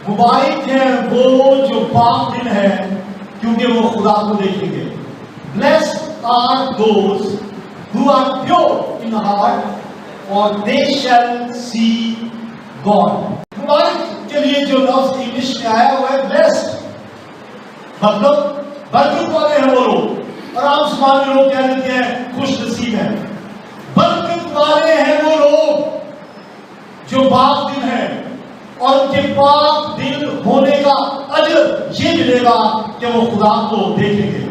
مبارک ہیں وہ جو پاک دل ہے کیونکہ وہ خدا کو دیکھیں گے. Blessed are those who are pure in heart, for they shall see God. مبارک کے لیے جو لفظ انگلش میں آیا وہ ہے blessed، مطلب برکت والے ہیں وہ لوگ، اور عام زبان میں لوگ کہہ دیتے ہیں خوش نصیب ہیں. برکت والے ہیں وہ لوگ جو پاک دل ہیں، اور ان کے پاک دل ہونے کا اجر یہ ملے گا کہ وہ خدا کو دیکھیں گے.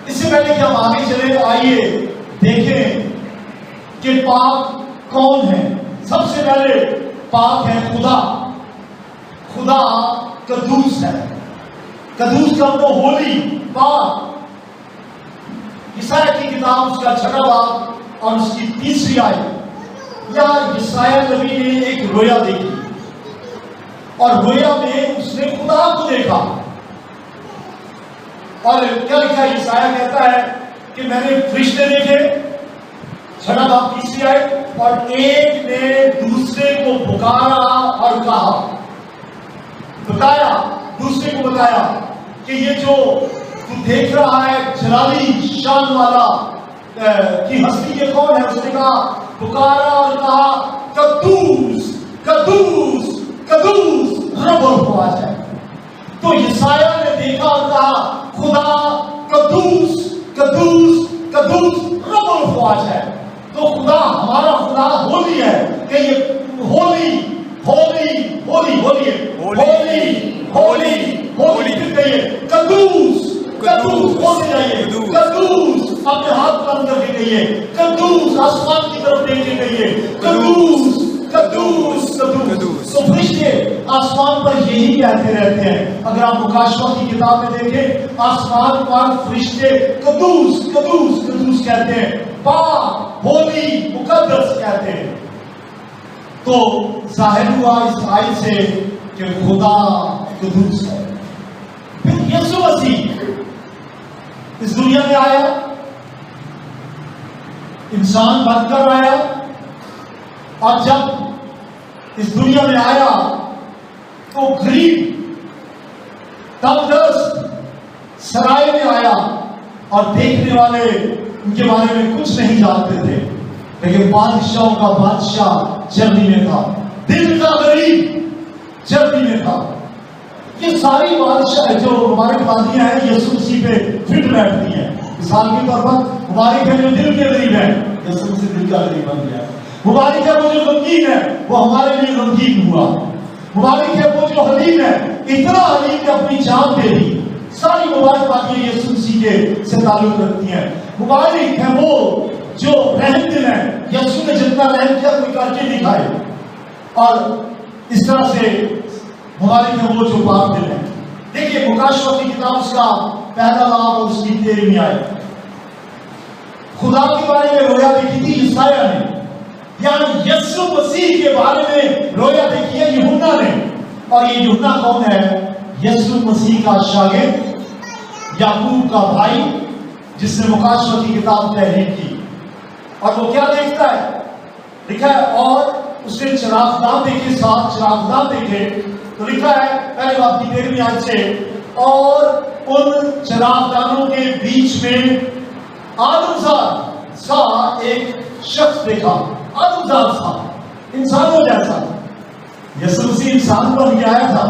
اس سے پہلے کہ ہم آگے چلیں تو آئیے دیکھیں کہ پاک کون ہے. سب سے پہلے پاک ہے خدا. خدا قدوس ہے. قدوس کا وہ ہولی، پاک. یسایہ کی کتاب اس کا 6واں باب اور اس کی 3 آیت، یا یسایہ نبی نے ایک رویا دیکھی اور رویا میں اس نے خدا کو دیکھا. اور کیا لکھا ہے؟ یسایہ کہتا ہے کہ میں نے فرشتے دیکھے، 6واں باب 3 آیت، اور ایک نے دوسرے کو پکارا اور کہا، بتایا، دوسرے کو بتایا کہ یہ جو تو دیکھ رہا ہے جلالی شان والا کی ہستی یہ کون ہے؟ اس نے کہا، پکارا اور کہا، قدوس قدوس قدوس رب القوات ہے. تو یسایہ نے دیکھا اور کہا خدا قدوس قدوس قدوس رب القوات ہے. تو خدا، ہمارا خدا ہولی ہے کہ یہ ہولی ہولی ہولی ہولی ہولی ہولی ہولی پھر کہیے قدوس قدوس ہوتے جائیے، قدوس اپنے ہاتھ بند کر کے کہیے، قدوس آسمان کی طرف دیکھ کے کہیے، قدوس قدوس قدوس. تو فرشتے آسمان پر یہی کہتے رہتے ہیں. اگر آپ مکاشفہ کی کتاب میں دیکھیں، آسمان پر فرشتے قدوس قدوس قدوس کہتے ہیں، پاک ہولی مقدس کہتے ہیں. تو ظاہر ہوا اس آیت سے کہ خدا قدوس ہے. پھر یسوع مسیح اس دنیا میں آیا، انسان بن کر آیا، اور جب اس دنیا میں آیا تو غریب تنگدست سرائے میں آیا، اور دیکھنے والے ان کے بارے میں کچھ نہیں جانتے تھے، لیکن بادشاہوں کا بادشاہ جرمنی میں تھا، دل کا غریب جرمنی میں تھا. یہ ساری بادشاہ جو ہمارے قاضیاں ہیں یسوع مسیح پہ فٹ بیٹھتی ہیں. مثال کے طور پر مبارک ہے جو دل کے غریب ہے، یسوع مسیح دل کا غریب بن گیا. مبارک ہے وہ جو غمگین ہے، وہ ہمارے لیے غمگین ہوا. مبارک ہے وہ جو حلیم ہے، اتنا حلیم کہ اپنی جان دے دی. ساری مبارک باتیں یسوع مسیح کے سے تعلق رکھتی ہیں. مبارک ہے وہ جو رحم دل ہے، یسوع نے جتنا رحم کیا کوئی کر کے دکھائے. اور اس طرح سے مبارک ہے وہ جو پاک دل ہے. دیکھیے مکاشفہ کی کتاب اس کا 1 باب اور اس کی 13 آیت، خدا کے بارے میں رویا دیکھی تھی یسایہ نے، یعنی یسوع مسیح کے بارے میں رویا دیکھی ہے یوحنا نے. اور یہ یوحنا کون ہے؟ یسوع مسیح کا شاگرد، یعقوب کا بھائی، جس نے مکاشفہ کی کتاب تحریر کی. اور وہ کیا دیکھتا ہے؟ لکھا ہے اور اس نے چراغدان دیکھے، 7 چراغدان دیکھے. تو لکھا ہے 1 باب کی 13 آیت سے، اور ان چراغدانوں کے بیچ میں آدمزاد سا ایک شخص دیکھا. آدمزاد سا، انسانوں جیسا. یسوع مسیح انسان بن کے آیا تھا.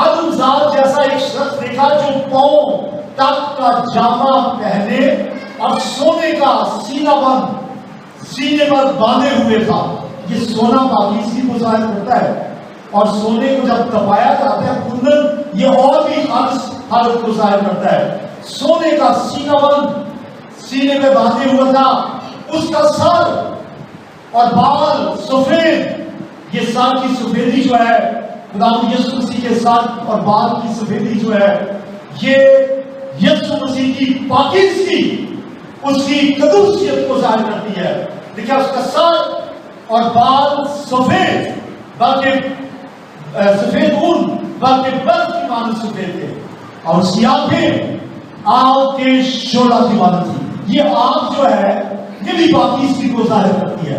آدمزاد جیسا ایک شخص دیکھا جو پاؤں تک کا جامہ پہنے اور سونے کا سینہ بند سینے پر باندھے ہوئے تھا. یہ سونا پاکیزگی کو ظاہر کرتا ہے، اور سونے کو جب تپایا جاتا ہے کندن، یہ اور بھی خالص حالت کو ظاہر کرتا ہے. سونے کا سینہ بند سینے پہ باندھے ہوا تھا. اس کا سر اور بال سفید. یہ سر کی سفیدی جو ہے، خداوند یسوع مسیح کے سر اور بال کی سفیدی جو ہے، یہ یسوع مسیح کی پاکیزگی، اس کی قدوسیت کو ظاہر کرتی ہے. دیکھیں اس کا سر اور بال سفید، بلکہ سفید اون، بلکہ برف کی مانند سفید تھے. اور اس کی آنکھیں آگ کے شعلہ کی مانند تھی. یہ آگ جو ہے یہ بھی پاکیزگی کو ظاہر کرتی ہے،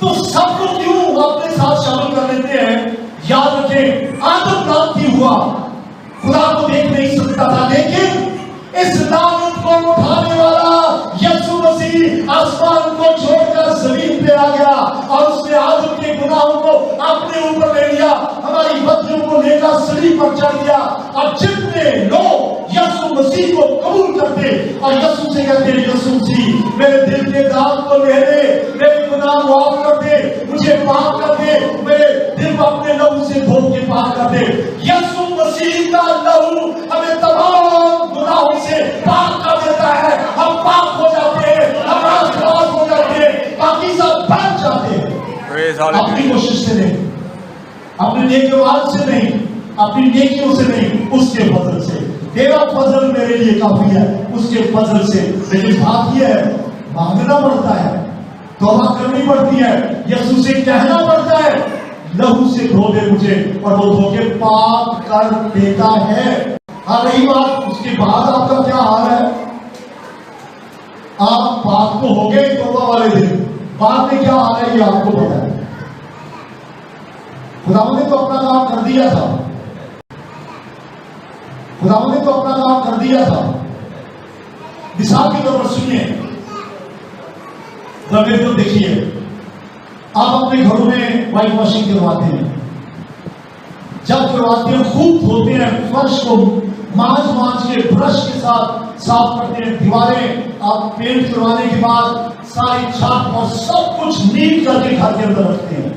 تو سب کو کیوں اپنے ساتھ شامل کر لیتے ہیں؟ یاد رکھیں آدم لعنتی ہوا، خدا کو دیکھ نہیں سکتا تھا، لیکن اس لعنت کو اٹھانے والا یسوع مسیح آسمان کو چھوڑ کر زمین پہ آ گیا اور اس نے آدم کے گناہوں کو اپنے اوپر لے لیا، ہماری بدیوں کو لے کر صلیب پر چڑھ گیا۔ اور جتنے لوگ یسوع مسیح کو قبول کرتے اور یسوع سے کہتے ہیں یسوع مسیح میرے دل کے داغ کو لے لے، میرے گناہ معاف کر دے، مجھے پاک کر دے، میرے دل کو اپنے لہو سے دھو کے پاک کر دے، یسوع مسیح کا لہو ہمیں تمام گناہوں سے پاک کر دیتا ہے، ہم پاک ہو جاتے ہیں، ہم راستباز ہو جاتے ہیں، پاکیزہ بن جاتے ہیں۔ اپنی کوشش سے نہیں، اپنے نیک اعمال سے نہیں، اپنی نیکیوں سے نہیں، اس کے فضل سے۔ تیرا فضل میرے لیے کافی ہے، اس کے فضل سے۔ لیکن بات یہ ہے مانگنا پڑتا ہے، توبہ کرنی پڑتی ہے، یسوع سے کہنا پڑتا ہے لہو سے دھو دے مجھے، اور وہ دھو کے پاک کر دیتا ہے۔ ہاں رہی بات اس کے بعد آپ کا کیا حال ہے؟ آپ پاک تو ہو گئے توبہ والے دن، بعد میں کیا حال ہے یہ آپ کو پتا ہے۔ خداوند نے تو اپنا کام کر دیا تھا، خداوند نے تو اپنا کام کر دیا تھا۔ مثال کے طور پر سنیے، میرے کو دیکھیے، آپ اپنے گھروں میں وائٹ واشنگ کرواتے ہیں، جب کرواتے ہیں خوب دھوتے ہیں، فرش کو مانج کے برش کے ساتھ صاف کرتے ہیں، دیواریں آپ پینٹ کروانے کے بعد ساری چھت اور سب کچھ نیٹ کر کے گھر کے اندر رکھتے ہیں۔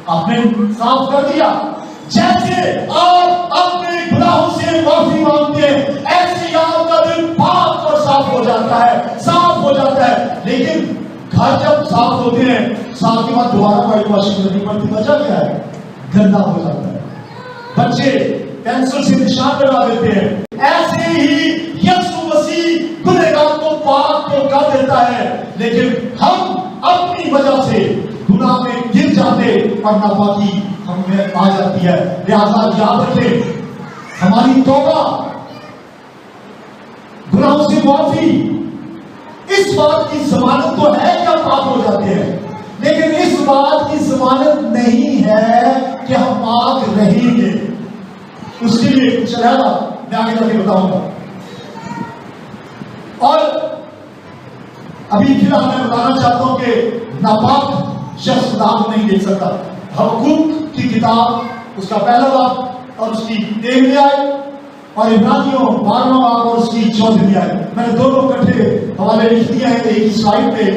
آپ نے صاف کر دیا، جیسے آپ اپنے گناہوں سے معافی مانگتے ہیں ایسے ہی آپ کا دل پاک اور صاف ہو جاتا ہے، صاف ہو جاتا ہے۔ لیکن گھر جب صاف ہوتے ہیں، سال کے بعد دوبارہ وائٹ واشنگ کرنی پڑتی، وجہ کیا ہے؟ گندا ہو جاتا ہے، بچے پینسل سے نشان لگا دیتے ہیں۔ ایسے ہی یسوع مسیح گنہگار کو پاک تو کر دیتا ہے، لیکن ہم اپنی وجہ سے گناہ میں گر جاتے اور ناپاکی ہم میں آ جاتی ہے۔ لہذا یاد رکھیں ہماری توبہ، گناہوں سے معافی اس بات کی ضمانت تو ہے کہ ہم پاک ہو جاتے ہیں، لیکن اس بات کی ضمانت نہیں ہے کہ ہم پاک رہیں گے۔ اس کے لیے کچھ رہا میں آگے جا کے بتاؤں گا۔ اور ابھی فی الحال میں بتانا چاہتا ہوں کہ ناپاک شخص خدا کو نہیں دیکھ سکتا۔ حبقوق کی کتاب اس کا پہلا باب اور اس کی 13ویں آیت، اور عبرانیوں 12واں باب اور اس کی 14ویں آیت، میں نے دونوں اکٹھے حوالے لکھ دیے ہیں ایک ہی سلائڈ پہ۔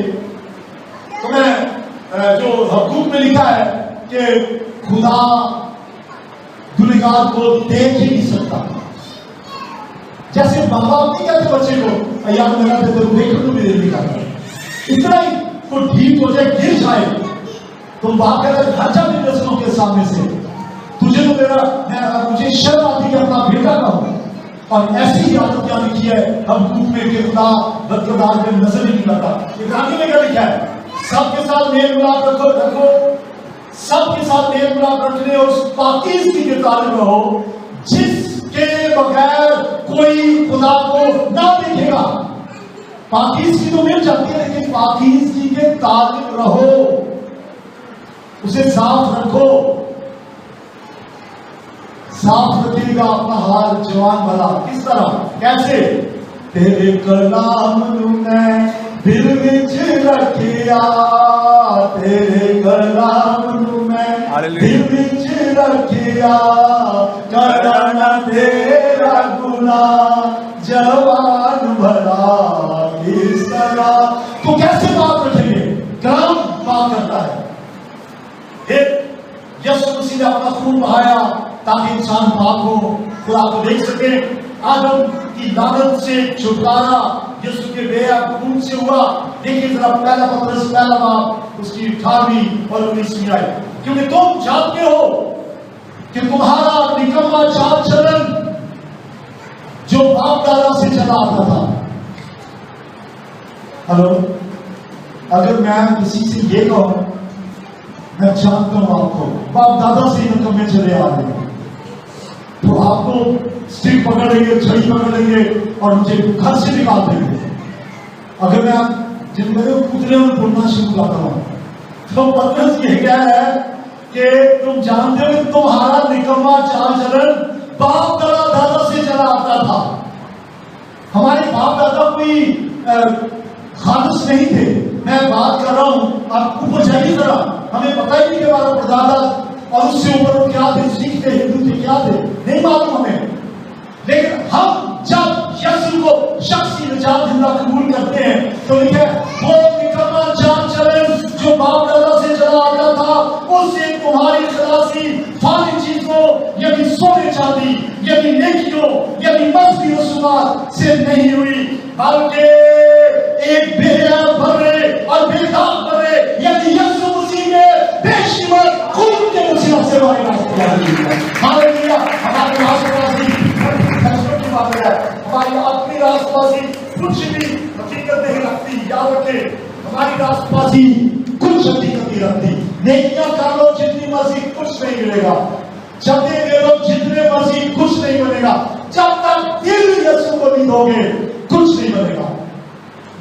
تو میں جو حبقوق میں لکھا ہے کہ خدا گنہگار کو دیکھ ہی نہیں سکتا، جیسے ماں باپ نہیں کہتے بچے کو یار میرا تو دیکھنے کو بھی دل نہیں کرتا، اتنا ہی کوئی ٹھیک ہو جائے گر جائے تو باپ کہتا ہے ہر جب نسلوں کے سامنے سے تجھے تو میرا مجھے شرم آتی کہ اپنا بیٹا کا ہوں۔ اور ایسی ہی عادت کیا لکھی ہے حبقوق میں کہ خدا بدکردار میں نظر نہیں کرتا۔ عبرانی میں کیا لکھا ہے؟ سب کے ساتھ میل ملاپ رکھو، سب کے ساتھ میل ملاپ رکھنے اور اس پاکیزگی کے تعلق رہو جس کے بغیر کوئی خدا کو نہ دیکھے گا۔ پاکیزگی تو مل جاتی ہے لیکن پاکیزگی کے تعلق رہو، اسے صاف رکھو۔ صاف رکھے گا اپنا حال جوان بھلا، کس طرح کیسے؟ تیرے کلام میں دل وچ رکھیا، تیرے کلام میں دل وچ رکھیا، کرنا تیرا گناہ جوان بھلا کس طرح۔ تو کیسے پاک رکھیں گے؟ کلام پاک کرتا ہے۔ یسوع مسیح نے اپنا خون بہایا تاکہ انسان پاک ہو، خدا کو دیکھ سکے۔ آدم کی لعنت سے چھٹکارا یسوع کے بے عیب خون سے ہوا۔ دیکھیے ذرا پہلا پترس پہلا باب اس کی 18ویں اور 19ویں آیت، کیونکہ تم جانتے ہو کہ تمہارا نکما چال چلن جو باپ دادا سے چلا آتا تھا۔ ہلو، اگر میں کسی سے یہ کہوں میں جانتا ہوں آپ کو باپ دادا سے نکمے چلے آ رہے ہیں، تو آپ کو اسٹک پکڑ لیں گے، چھڑی پکڑ لیں گے اور مجھے گھر سے نکال دیں گے۔ اگر میں جن میرے پتلے میں بولنا شروع کرتا ہوں تو پترس یہ کہہ رہا ہے کہ تم جانتے ہو کہ تمہارا نکما چال چلن باپ دادا سے چلا آتا تھا. ہمارے باپ دادا کوئی خالص نہیں تھے. میں بات کر رہا ہوں، آپ اوپر جائیے ذرا، ہمیں پتہ ہی نہیں کہ ہمارا پردادا اور اس سے اوپر وہ کیا تھے، سکھ تھے، ہندو تھے، کیا تھے، نہیں معلوم ہمیں. لیکن ہم جب یسوع کو شخصی نجات دہندہ قبول کرتے ہیں تو لکھے وہ نکما چال چلن جو باپ دادا سے چلا آتا تھا، اس سے تمہاری خلاصی فانی چیزوں یعنی سونے چاندی یعنی نیکیوں یعنی مذہبی رسومات سے نہیں ہوئی، بلکہ ایک بے حیا بھرے اور بے داغ بھرے یعنی یسوع مسیح کے بے شمار خون کے وسیلہ سے ہماری راستگاری ہے. ہاللیلویا. ہماری راستگاری ہماری اپنی راست بازی کچھ بھی حقیقت نہیں رکھتی. یاد رکھیں، ہماری راست بازی کچھ حقیقت نہیں رکھتی. نیکیاں کر لو جتنی مرضی، کچھ نہیں ملے گا. جبے دے دو جتنے مرضی، کچھ نہیں ملے گا. جب تک دل یسوع کو نہیں دو گے کچھ نہیں ملے گا.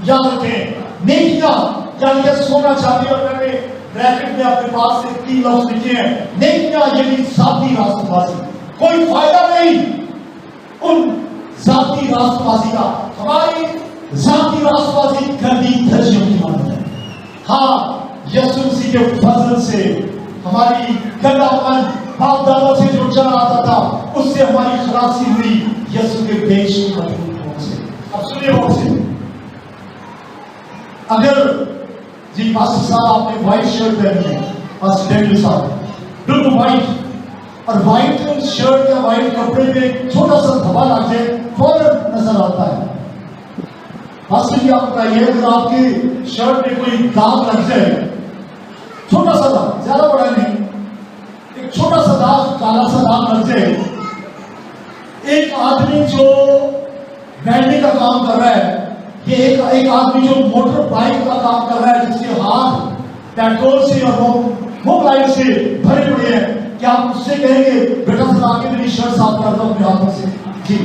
یاد رکھیں، نیکیاں یعنی کہ سونا چاندی، اور میں نے بریکٹ میں اپنے پاس سے 3 لفظ لکھے ہیں. نیکیاں یعنی ذاتی راست بازی، کوئی فائدہ نہیں ان ذاتی راست بازی کا. ہماری ذاتی راست بازی گندی دھجیوں کی مانند ہے. ہاں، یسوع مسیح کے فضل سے ہماری گندا پن باپ دادا سے جو چلا آتا تھا، اس سے ہماری خلاصی ہوئی یسوع کے بے شمار خون سے. اب سنیے غور سے، اگر جی پاسٹر صاحب آپ نے وائٹ شرٹ پہنی ہے، پاسٹر ڈینیل صاحب بالکل وائٹ، اور وائٹ شرٹ یا وائٹ کپڑے میں چھوٹا سا دھبا لگ جائے فوراً نظر آتا ہے. پاسٹر جی آپ بتائیے، اگر آپ کی شرٹ میں کوئی داغ لگ جائے، چھوٹا سا داغ، زیادہ بڑا نہیں، ایک چھوٹا سا داغ، کالا سا داغ لگ جائے، ایک آدمی جو ویلڈنگ کا کام کر رہا ہے، یہ ایک آدمی جو موٹر بائک کا کام کر رہا ہے، جس کے ہاتھ پیٹرول سے اور موبائل سے بھرے پڑے ہیں، کیا آپ اس سے کہیں گے بیٹا ذرا کے میری شرٹ صاف کر دو اپنے ہاتھوں سے؟ جی،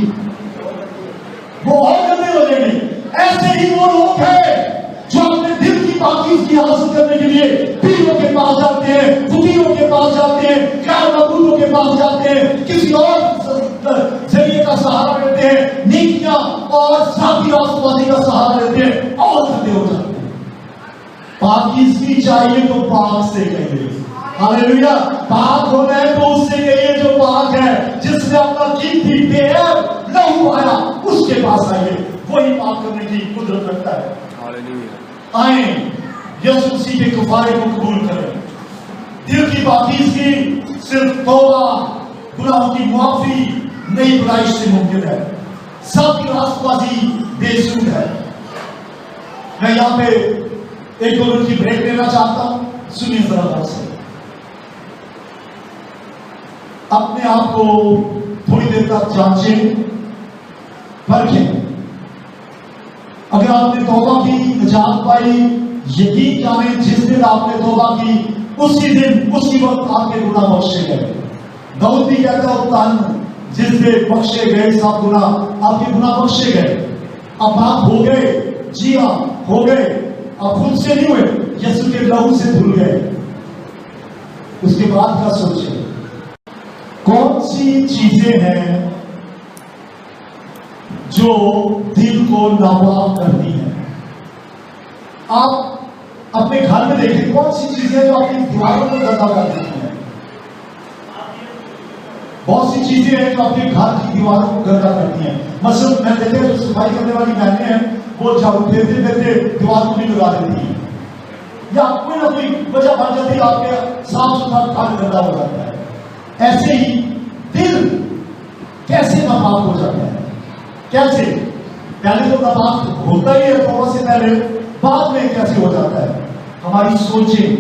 وہ اور گندے ہو جائیں گے. ایسے ہی وہ لوگ ہیں جو اپنے دل کی پاکیزگی حاصل کرنے کے لیے پیروں کے پاس جاتے ہیں، فقیروں کے پاس جاتے ہیں، غیر معبودوں کے پاس جاتے ہیں، کسی اور ذریعے کا سہارا لیتے ہیں، نیکیاں اور ذاتی راست بازی کا سہارا لیتے ہیں اور گندے ہو جاتے ہیں. پاکیزگی چاہیے تو پاک سے کہیے. ہاللیلویا. پاک ہونا ہے تو اس سے کہیے جو پاک ہے، جس نے اپنا قیمتی بے عیب لہو آیا اس کے پاس آئیے، وہی پاک کرنے کی قدرت رکھتا ہے. ہاللیلویا. آئیں یسوع مسیح کے کفارے کو قبول کریں. دل کی پاکیزگی صرف توبہ، گناہوں کی معافی، نئی پیدائش سے ممکن ہے. ذاتی راست بازی بے سود ہے. میں یہاں پہ 1-2 منٹ کی بریک لینا چاہتا ہوں. سنیے ذرا غور سے، اپنے آپ کو تھوڑی دیر تک جانچیں، پرکھیں. اگر آپ نے توبہ کی، نجات پائی، یقین جانیں جس دن آپ نے توبہ کی اسی دن اسی وقت آپ کے گناہ بخشے گئے. داؤد بھی کہتا ہے تن جس دن بخشے گئے سب گناہ، آپ کے گناہ بخشے گئے. اب آپ ہو گئے، جی ہاں ہو گئے. آپ خود سے نہیں ہوئے، یسوع کے لہو سے دھل گئے. اس کے بعد کا سوچیں، کون سی چیزیں ہیں جو دل کو ناپاک کرتی ہیں؟ آپ اپنے گھر میں دیکھیں، کون سی چیزیں جو آپ کی دیواروں کو گندا کر دیتی ہیں؟ بہت سی چیزیں ہیں جو آپ کے گھر کی دیواروں کو گندا کرتی ہیں. مثلا میں دیکھتے جو صفائی کرنے والی بہنیں ہیں، وہ جھاڑو پھیرتے پھیرتے دیوار کو بھی لگا دیتی ہیں، یا کوئی نہ کوئی وجہ بن جاتی ہے، آپ کے صاف ستھرا گھر گندا ہو جاتا ہے. ایسے ہی دل کیسے ناپاک ہو جاتا ہے؟ کیسے؟ پہلے تو ناپاک ہوتا ہی ہے توبہ سے پہلے، بعد میں کیسے ہو جاتا ہے؟ ہماری سوچیں،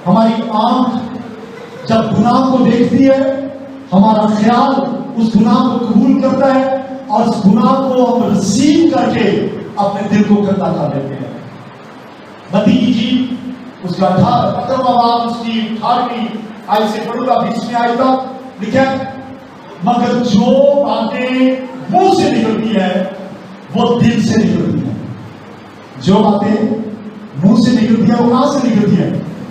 ہماری آنکھ جب گناہ کو دیکھتی ہے، ہمارا خیال اس گناہ کو قبول کرتا ہے اور اس گناہ کو ہم رسیو کر کے اپنے دل کو گندا کر لیتے ہیں. متی کی جیت اس کا 15واں باب اس کی 18ویں آیت سے پڑھوں گا، 20ویں آیت تک لکھا ہے، مگر جو باتیں منہ سے نکلتی ہے وہ دل سے نکلتی ہے. جو باتیں منہ سے نکلتی ہے وہ کہاں سے نکلتی ہے؟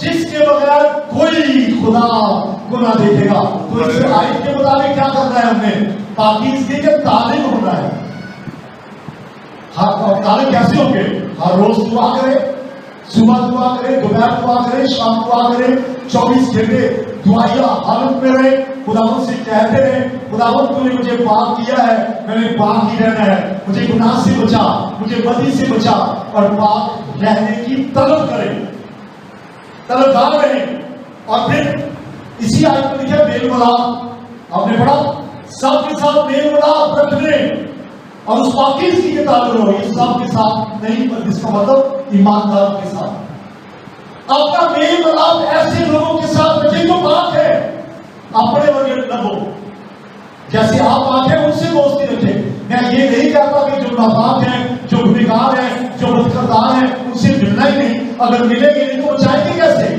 جس کے بغیر کوئی خدا کو نہ دیکھے گا. تو اس آیت کے مطابق کیا کرنا ہے ہم نے؟ پاکیزگی کے طالب ہونا ہے. طالب کیسے ہوں گے؟ ہر روز دعا کرے، صبح دعا کرے، دوپہر دعا کرے، شام دعا کرے، 24 گھنٹے دعائیا حالت میں رہے، خداوند سے کہتے رہے خداوند تو نے مجھے پاک کیا ہے، میں نے پاک ہی رہنا ہے، مجھے گناہ سے بچا، مجھے بدی سے بچا، اور پاک رہنے کی طلب کرے، طلبگار رہے. اور پھر اسی آیت میں لکھا میل ملاپ. آپ نے پڑھا سب کے ساتھ میل ملاپ رکھنے اور اس پاکیزگی کے تعلق ہو. یہ سب کے ساتھ نہیں، جس کا مطلب ایماندار کے ساتھ. اپنا میل ملاپ ایسے لوگوں کے ساتھ رکھیں جو پاک ہے، اپنے وغیرہ نہ ہو. جیسے آپ پاک ہیں ان سے دوستی رکھیں. میں یہ نہیں کہتا کہ جو ناپاک ہیں، جو گنہگار ہیں، جو بدکردار ہیں، ان سے ملنا ہی نہیں. اگر ملیں گے نہیں تو بچائیں گے کیسے؟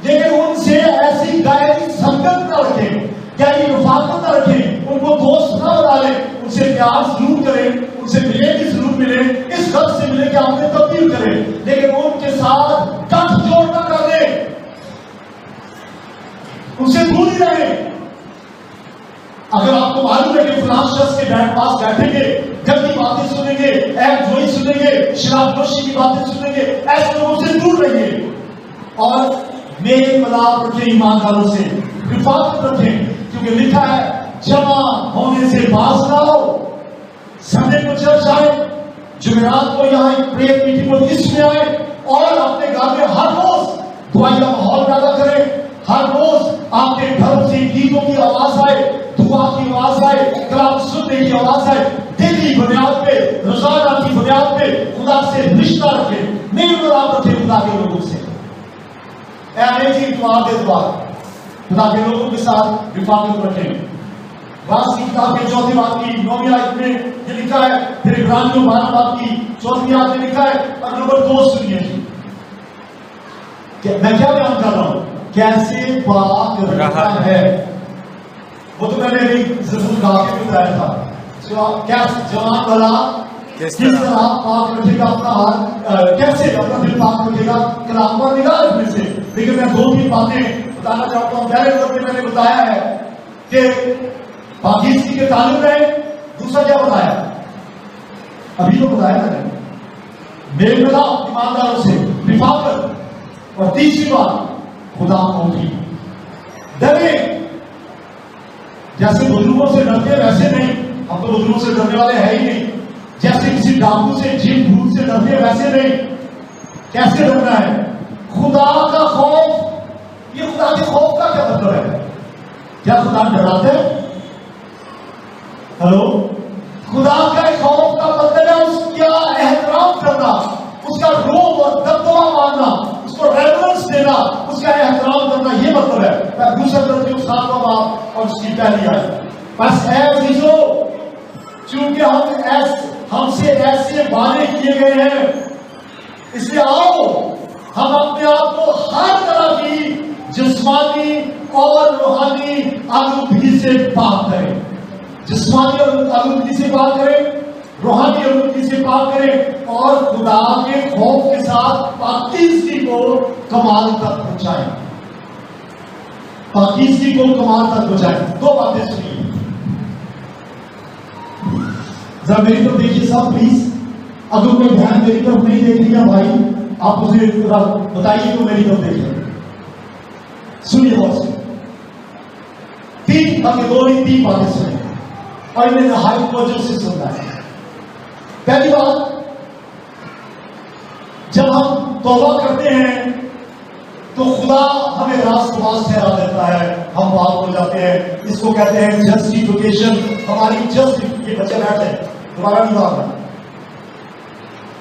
لیکن ان سے ایسی دائری سنگت نہ رکھیں، گہری رفاقت نہ رکھیں، ان کو دوست نہ بنا لیں. ان سے پیار ضرور کریں، ان سے ملے بھی ضرور ملیں، اس غرض سے ملے کہ آپ نے تبدیل کریں، لیکن ان کے ساتھ گٹھ جوڑ نہ کر دیں، ان سے دور ہی رہیں. اگر آپ کو معلوم ہے کہ فلاں شخص کے پاس بیٹھیں گے، گندی باتیں سنیں گے، عیب جوئی سنیں گے، شراب نوشی کی باتیں سنیں گے، ایسے لوگوں سے دور رہیے. اور میل ملاپ رکھیں، ایمانداروں سے رفاقت رکھیں، کیونکہ لکھا ہے جمع ہونے سے باز نہ ہو. سنڈے کو چرچ آئے، جمعرات کو یہاں ایک پریئر میٹنگ کو اس میں آئے، اور اپنے گھر میں ہر روز دعائی کا ماحول پیدا کریں. ہر روز آپ کے گھر سے گیتوں کی آواز آئے، دعا کی آواز آئے، کلام سننے کی آواز آئے. دلی بنیاد پہ، روزانہ کی بنیاد پہ خدا سے رشتہ رکھیں، میل ملاپ رکھیں خدا کے لوگوں سے. خدا کے لوگوں کے ساتھ رفاقت رکھیں. باس کی کتاب کے 4 باب کی 9 آیت میں یہ لکھا ہے. پھر عبرانیوں 12 باب کی 4 آیت میں لکھا ہے. اور نمبر 2 سنیے جی، میں کیا بیان کر رہا ہوں؟ کیسے پاک رکھنا ہے. وہ تو میں نے ابھی ضرور گا کے بتایا تھا. جوان والا کس طرح پاک رکھے گا اپنا ہاتھ، کیسے اپنا دل پاک رکھے گا کلام پر نگاہ رکھنے سے. لیکن میں 2-3 باتیں بتانا چاہتا ہوں. پہلے نمبر پہ میں نے بتایا ہے کہ پاکیزگی کے تعلق رہے. دوسرا کیا بتایا؟ ابھی تو بتایا میں نے میل ملاپ ایمانداروں سے، رفاقت. اور تیسری بات خدا کو بھی ڈرے. جیسے بزرگوں سے ڈرتے ویسے نہیں. ہم تو بزرگوں سے ڈرنے والے ہیں ہی نہیں. جیسے کسی ڈاکو سے، جن بھوت سے ڈرتے ویسے نہیں. کیسے ڈرنا ہے؟ خدا کا خوف. یہ خدا کے خوف کا کیا مطلب ہے؟ کیا خدا ڈراتے ہیں؟ ہلو، خدا کا خوف کا مطلب ہے اس کا احترام کرنا، اس کا روب اور دبدبہ ماننا، اس کو ریورنس دینا، اس کا احترام کرنا. یہ مطلب ہے. میں دوسرا طرف سے 7واں باب اور اس کی پہلی آیت. بس اے عزیزو، چونکہ ہم سے ایسے وعدے کیے گئے ہیں، اس لیے آؤ ہم اپنے آپ کو ہر طرح کی جسمانی اور روحانی آلودگی سے پاک کریں. جسمانی آلودگی سے پاک کریں، روحانی آلودگی سے پاک کریں، اور خدا کے خوف کے ساتھ پاکیزگی کو کمال تک پہنچائیں. پاکیزگی کو کمال تک پہنچائیں. 2 باتیں سنیے ذرا میری طرف دیکھیے صاحب پلیز. اگر کوئی بہن میری طرف نہیں دیکھ رہی ہے بھائی، آپ مجھے بتائیے تو میری طرف دیکھیں. سنیے بہت سے 3 باتیں سنیں اور انہیں نہایت توجہ سے سننا ہے. پہلی بات، جب ہم توبہ کرتے ہیں تو خدا ہمیں راست باز ٹھہرا دیتا ہے، ہم پاک ہو جاتے ہیں. اس کو کہتے ہیں جسٹیفیکیشن. ہماری یہ بچے بیٹھے دوبارہ نہیں بات ہے.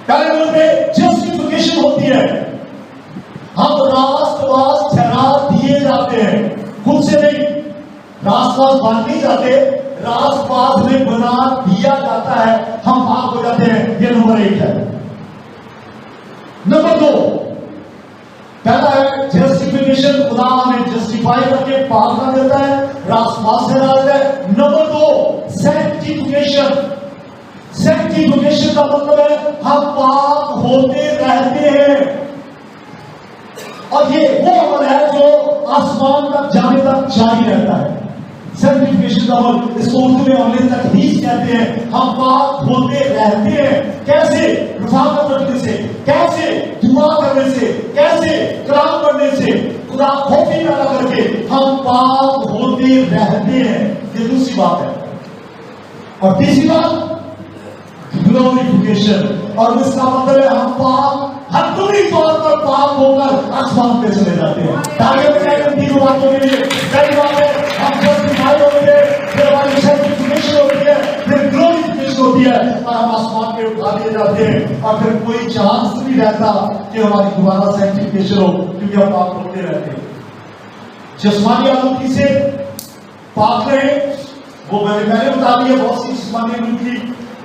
پہلے نمبر پہ جسٹیفیکیشن ہوتی ہے. ہم راست باز ٹھہرا دیے جاتے ہیں، خود سے نہیں. راست باز بن نہیں جاتے، راست باز میں بنا دیا جاتا ہے، ہم پاک ہو جاتے ہیں. یہ نمبر 1 ہے. نمبر 2، پہلا ہے جسٹیفیکیشن. خدا ہمیں جسٹیفائی کر کے پاک کر دیتا ہے، راست باز سے ڈالتا ہے. نمبر 2، سینکٹیفیکیشن. سینکٹیفیکیشن کا مطلب ہے ہم پاک ہوتے رہتے ہیں اور یہ وہ عمل ہے جو آسمان تک جانے تک جاری رہتا ہے. سینٹیفیکیشن کا عمل، اس کو اردو میں عمل تقدیس کہتے ہیں. ہم پاک ہوتے رہتے ہیں. کیسے؟ رفاقت رکھنے سے، کیسے؟ دعا کرنے سے، کیسے؟ کلام پڑھنے سے، خدا خوفی پیدا کر کے ہم پاک ہوتے رہتے ہیں. یہ دوسری بات ہے. اور تیسری بات گلوریفیکیشن، اور اس کا مطلب ہے ہم پاک حتمی طور پر پاک ہو کر آسمان پہ چلے جاتے ہیں. تینوں باتوں کے لیے پہلی بات ہے ہم جسٹیفائی ہوتے ہیں، پھر ہماری سینٹیفیکیشن ہوتی ہے، پھر گلوریفیکیشن ہوتی ہے، اور ہم آسمان پہ اٹھا لیے جاتے ہیں. اور پھر کوئی چانس نہیں رہتا کہ ہماری دوبارہ سینٹیفیکیشن ہو، کیونکہ ہم پاک ہوتے رہتے ہیں. جسمانی آلودگی سے پاک رہے، وہ میں نے پہلے بتا دیا. بہت سی جسمانی آلودگی.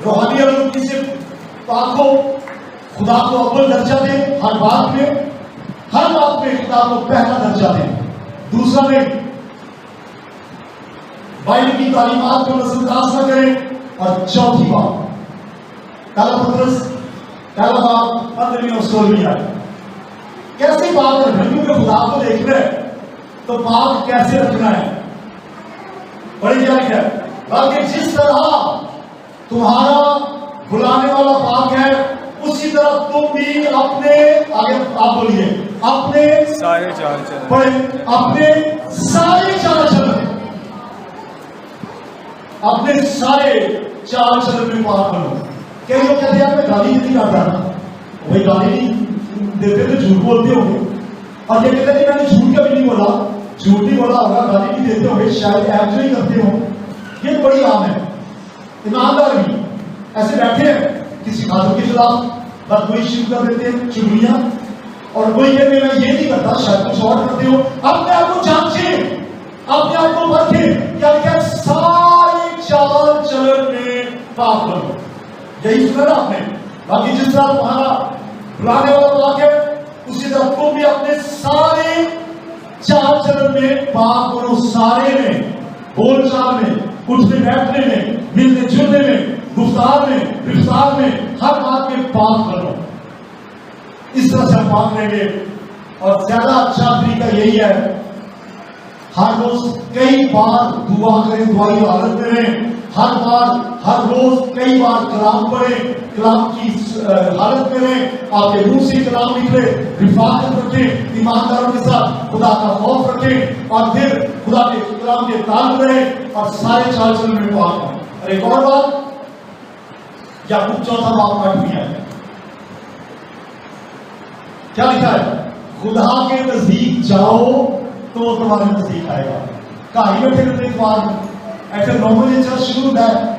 روحانی آلودگی سے پاک ہو، خدا کو اول درجہ دیں ہر بات میں، ہر بات میں خدا کو پہلا درجہ دیں. دوسرا میں بائبل کی تعلیمات کو نظر انداز نہ کریں. اور چوتھی بات پہلا پترس پہلا باب 15ویں اور 16ویں آیت. کیسے پاک رکھنا؟ کیونکہ خدا کو دیکھ رہے تو پاک کیسے رکھنا ہے؟ بڑی کیا ہے بلکہ جس طرح تمہارا بلانے والا پاک ہے اسی طرح تم بھی اپنے، آگے آپ بولیے، اپنے سارے چال چلن، اپنے سارے چال چلن، اپنے سارے چال چلن میں پاک بنو. کئی لوگ کہتے ہیں میں گالی نہیں کرتا نا، وہی گالی نہیں دیتے تو جھوٹ بولتے ہوں گے. اور یہ کہتے ہیں کہ میں نے جھوٹ کبھی نہیں بولا، جھوٹ نہیں بولا ہوگا، گالی نہیں دیتے ہوں گے، شاید ایپ جو ہی کرتے ہوں. یہ تو بڑی عام ہے. ایماندار بھی ایسے بیٹھے ہیں کسی خاتون کے خلاف بدگوئی شروع کر دیتے ہیں، چغلیاں، اور کوئی کہتے ہیں میں یہ نہیں کرتا، شاید کچھ اور کرتے ہو. اپنے آپ کو جانچیں، اپنے آپ کو پرکھیں، کیا سارے چال چلن میں پاک بنو. یہی سنا نا آپ نے. باقی جس طرح تمہارا بلانے والا پاک ہے اسی طرح تم بھی اپنے سارے چال چلن میں پاک بنو. سارے میں، بول چال میں، اٹھنے بیٹھنے میں، ملنے جلنے میں، گفتار میں، رفتار میں، ہر بات میں پاک بنو. اس طرح سے ہم پاک رہیں گے. اور زیادہ اچھا طریقہ یہی ہے ہر روز کئی بار دعا کریں، دعائی حالت میں رہیں. ہر بار، ہر روز کئی بار کلام پڑھیں، کلام کی حالت میں رہیں. آپ کے منہ سے کلام نکلے، رفاقت رکھیں، ایمانداروں کے ساتھ خدا کا خوف رکھیں، اور پھر خدا کے کلام کے طالب رہیں اور سارے چال چلن میں پاک ہوں. اور ایک اور بات، یعقوب چوتھا باب 8ویں ہے، کیا لکھا ہے؟ خدا کے نزدیک جاؤ تو وہ تمہارے نزدیک آئے گا. کہانی میں پھر ایک بار ایسے نارمل چرچ شروع ہوتا ہے،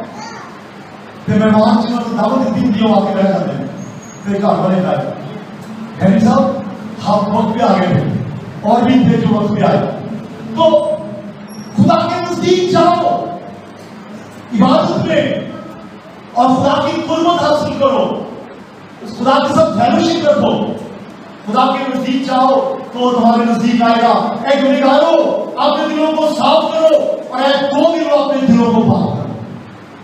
پھر مہمان جنہوں نے دعوت دی تھی وہ آ کے بیٹھ جاتے ہیں، پھر گھر والے آئے ہیری صاحب آپ وقت پہ آ گئے تھے، اور بھی تھے جو وقت پہ آئے. تو خدا کے نزدیک جاؤ عبادت میں اور خدا کی قربت حاصل کرو، اس خدا کے ساتھ فیلوشپ رکھو. خدا کے نزدیک جاؤ تو تمہارے نزدیک آئے گا. اے گنہگارو اپنے دلوں کو صاف کرو، اور اے قومیو اپنے دلوں کو پاک کرو.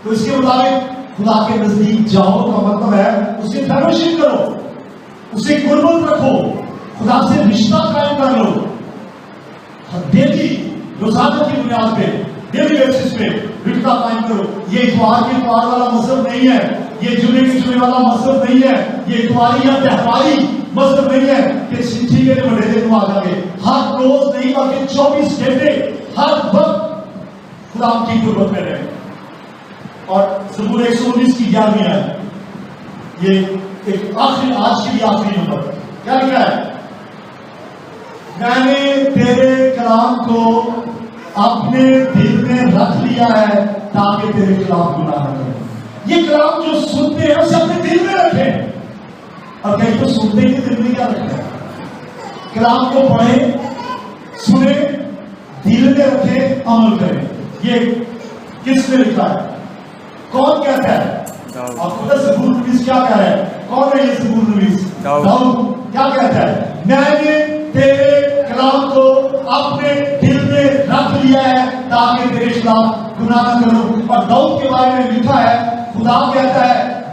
تو اس کے مطابق خدا کے نزدیک جاؤ کا مطلب ہے اس سے فیلوشپ کرو، اس سے قربت رکھو، خدا سے رشتہ قائم کر لو. ڈیلی، روزانہ کی بنیاد پہ، ڈیلی بیسس پہ رشتہ قائم کرو. یہ اتوار کے اتوار والا مذہب نہیں ہے، یہ جمعے کے جمعے والا مذہب نہیں ہے، یہ اتواری یا تہواری مذہب نہیں ہے کہ ٹھیک ہے بڑے دن آ جائیں گے. ہر روز نہیں بلکہ 24 گھنٹے ہر وقت خدا کی قربت میں رہے. اور زبور 119 کی 11ویں آیت، یہ ایک آخری، آج کی بھی آخری نمبر، کیا لکھا ہے؟ میں نے تیرے کلام کو اپنے دل میں رکھ لیا ہے تاکہ تیرے خلاف گناہ نہ کریں. یہ کلام جو سنتے ہیں اسے اپنے دل میں رکھیں. اور کہیں تو سنتے ہی دل میں کیا رکھنا ہے؟ کلام کو پڑھیں، سنیں، دل میں رکھیں، عمل کریں. یہ کس نے لکھا ہے؟ کون کہتا ہے؟ اور خدا زبور نویس کیا کہہ رہا ہے؟ کون ہے یہ زبور نویس؟ داؤد. کیا کہتا ہے؟ میں نے تیرے کلام کو اپنے دل میں رکھ لیا ہے تاکہ تیرے خلاف گناہ نہ کروں. اور داؤد کے بارے میں لکھا ہے خدا کہتا ہے